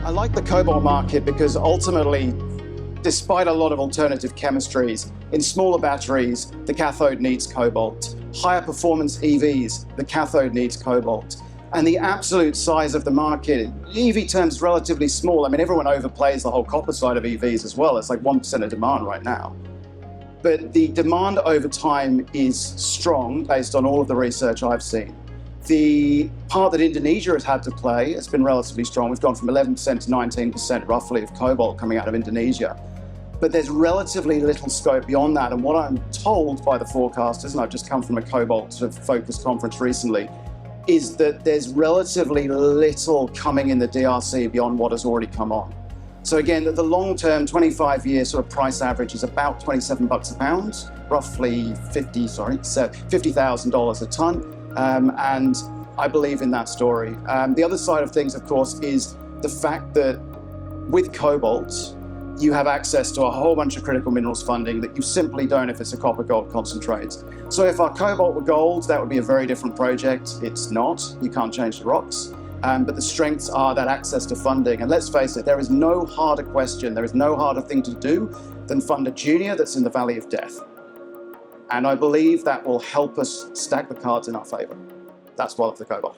I like the cobalt market because ultimately, despite a lot of alternative chemistries, in smaller batteries, the cathode needs cobalt. Higher performance EVs, the cathode needs cobalt. And the absolute size of the market, EV terms, relatively small. I mean, everyone overplays the whole copper side of EVs as well. It's like 1% of demand right now. But the demand over time is strong based on all of the research I've seen. The part that Indonesia has had to play has been relatively strong. We've gone from 11% to 19% roughly of cobalt coming out of Indonesia. But there's relatively little scope beyond that. And what I'm told by the forecasters, and I've just come from a cobalt sort of focused conference recently, is that there's relatively little coming in the DRC beyond what has already come on. So again, the long-term 25-year sort of price average is about $27 a pound, roughly $50,000 a ton. And I believe in that story. The other side of things, of course, is the fact that with cobalt, you have access to a whole bunch of critical minerals funding that you simply don't if it's a copper gold concentrate. So if our cobalt were gold, that would be a very different project. It's not. You can't change the rocks. But the strengths are that access to funding. And let's face it, there is no harder question, there is no harder thing to do than fund a junior that's in the valley of death. And I believe that will help us stack the cards in our favor. That's why I love the cobalt.